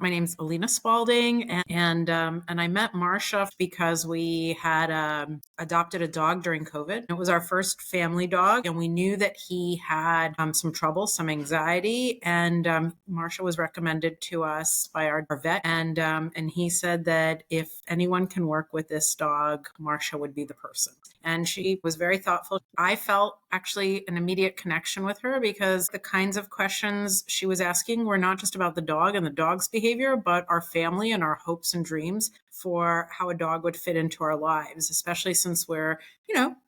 My name's Alina Spalding, and I met Marcia because we had adopted a dog during COVID. It was our first family dog, and we knew that he had some trouble, some anxiety, and Marcia was recommended to us by our vet, and he said that if anyone can work with this dog, Marcia would be the person. And she was very thoughtful. I felt actually an immediate connection with her because the kinds of questions she was asking were not just about the dog and the dog's behavior, but our family and our hopes and dreams for how a dog would fit into our lives, especially since we're,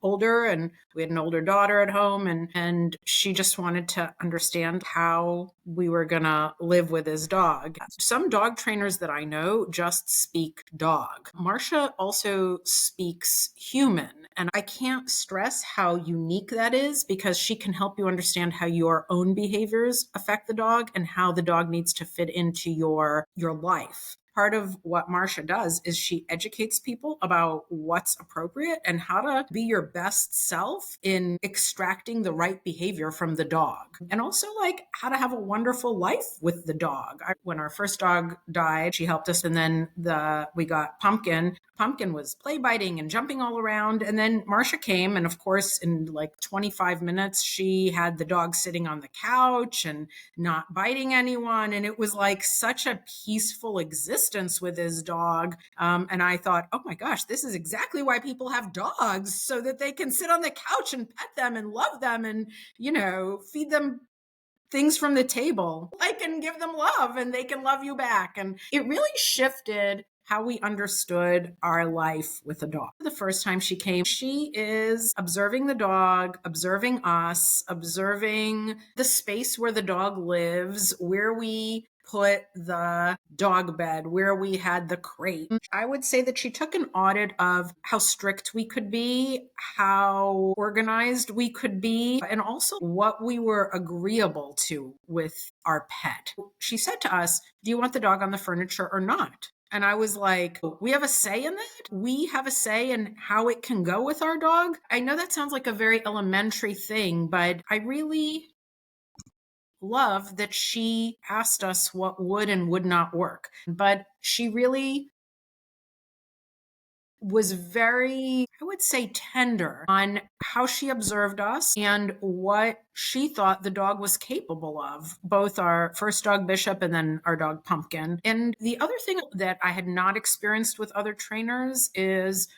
older and we had an older daughter at home, and she just wanted to understand how we were going to live with his dog. Some dog trainers that I know just speak dog. Marcia also speaks human. And I can't stress how unique that is because she can help you understand how your own behaviors affect the dog and how the dog needs to fit into your life. Part of what Marcia does is she educates people about what's appropriate and how to be your best self in extracting the right behavior from the dog. And also like how to have a wonderful life with the dog. When our first dog died, she helped us, and then we got Pumpkin. Pumpkin was play biting and jumping all around. And then Marcia came, and of course, in like 25 minutes, she had the dog sitting on the couch and not biting anyone. And it was like such a peaceful existence with his dog. And I thought, oh my gosh, this is exactly why people have dogs, so that they can sit on the couch and pet them and love them and, feed them things from the table. I can give them love and they can love you back. And it really shifted how we understood our life with the dog. The first time she came, she is observing the dog, observing us, observing the space where the dog lives, where we put the dog bed, where we had the crate. I would say that she took an audit of how strict we could be, how organized we could be, and also what we were agreeable to with our pet. She said to us, "Do you want the dog on the furniture or not?" And I was like, we have a say in that? We have a say in how it can go with our dog? I know that sounds like a very elementary thing, but I really love that she asked us what would and would not work. But she really was very, I would say, tender on how she observed us and what she thought the dog was capable of, both our first dog, Bishop, and then our dog, Pumpkin. And the other thing that I had not experienced with other trainers is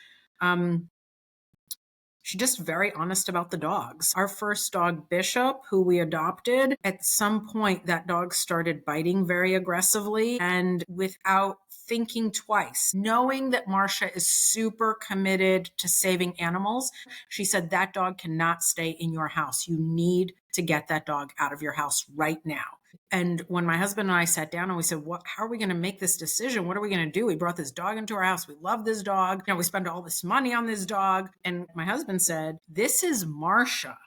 she's just very honest about the dogs. Our first dog, Bishop, who we adopted, at some point that dog started biting very aggressively and without thinking twice, knowing that Marcia is super committed to saving animals. She said, that dog cannot stay in your house. You need to get that dog out of your house right now. And when my husband and I sat down and we said, how are we going to make this decision? What are we going to do? We brought this dog into our house. We love this dog. We spend all this money on this dog. And my husband said, this is Marcia,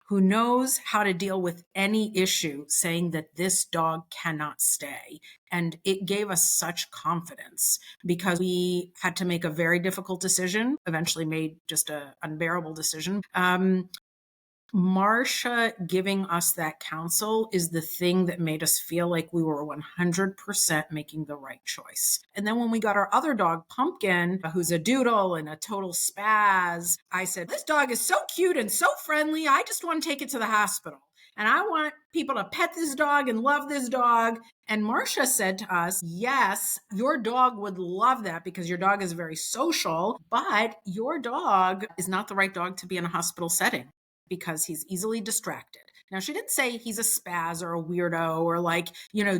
who knows how to deal with any issue, saying that this dog cannot stay. And it gave us such confidence because we had to make a very difficult decision, eventually made just an unbearable decision. Marcia giving us that counsel is the thing that made us feel like we were 100% making the right choice. And then when we got our other dog, Pumpkin, who's a doodle and a total spaz, I said, this dog is so cute and so friendly. I just want to take it to the hospital. And I want people to pet this dog and love this dog. And Marcia said to us, yes, your dog would love that because your dog is very social, but your dog is not the right dog to be in a hospital setting, because he's easily distracted. Now, she didn't say he's a spaz or a weirdo or like,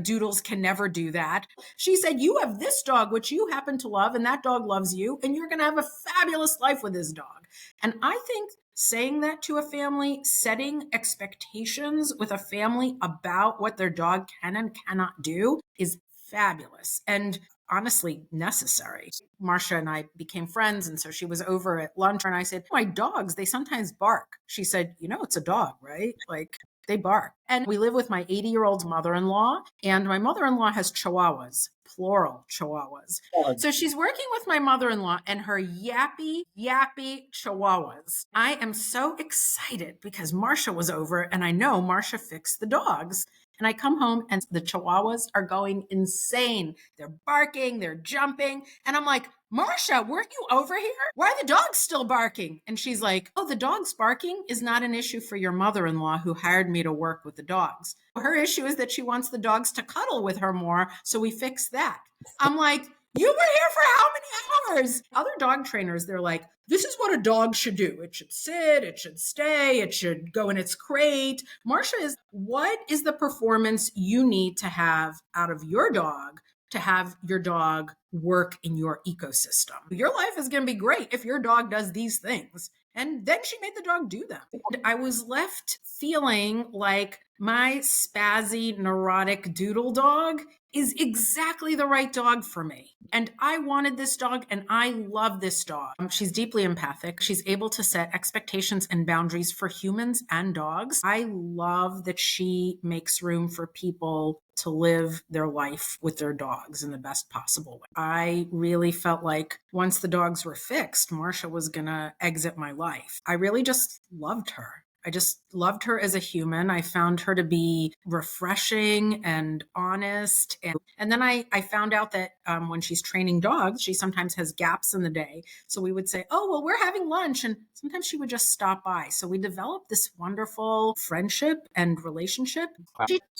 doodles can never do that. She said, you have this dog, which you happen to love, and that dog loves you, and you're going to have a fabulous life with this dog. And I think saying that to a family, setting expectations with a family about what their dog can and cannot do is fabulous. And honestly necessary. Marcia and I became friends. And so she was over at lunch and I said, my dogs, they sometimes bark. She said, it's a dog, right? Like they bark. And we live with my 80-year-old mother-in-law, and my mother-in-law has chihuahuas, plural chihuahuas. So she's working with my mother-in-law and her yappy chihuahuas. I am so excited because Marcia was over and I know Marcia fixed the dogs. And I come home and the chihuahuas are going insane. They're barking, they're jumping. And I'm like, Marcia, weren't you over here? Why are the dogs still barking? And she's like, oh, the dogs barking is not an issue for your mother-in-law who hired me to work with the dogs. Her issue is that she wants the dogs to cuddle with her more. So we fix that. I'm like, you were here for how many hours? Other dog trainers, they're like, this is what a dog should do. It should sit, it should stay, it should go in its crate. Marcia is, what is the performance you need to have out of your dog to have your dog work in your ecosystem? Your life is going to be great if your dog does these things. And then she made the dog do them. And I was left feeling like my spazzy, neurotic doodle dog is exactly the right dog for me. And I wanted this dog and I love this dog. She's deeply empathic. She's able to set expectations and boundaries for humans and dogs. I love that she makes room for people to live their life with their dogs in the best possible way. I really felt like once the dogs were fixed, Marcia was going to exit my life. I really just loved her. I just loved her as a human. I found her to be refreshing and honest. And then I found out that when she's training dogs, she sometimes has gaps in the day. So we would say, oh, well, we're having lunch. And sometimes she would just stop by. So we developed this wonderful friendship and relationship.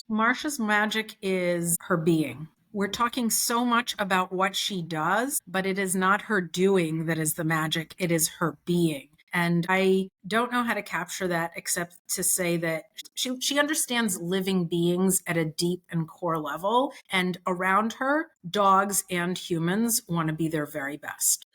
Marcia's magic is her being. We're talking so much about what she does, but it is not her doing that is the magic. It is her being. And I don't know how to capture that except to say that she understands living beings at a deep and core level. And around her, dogs and humans want to be their very best.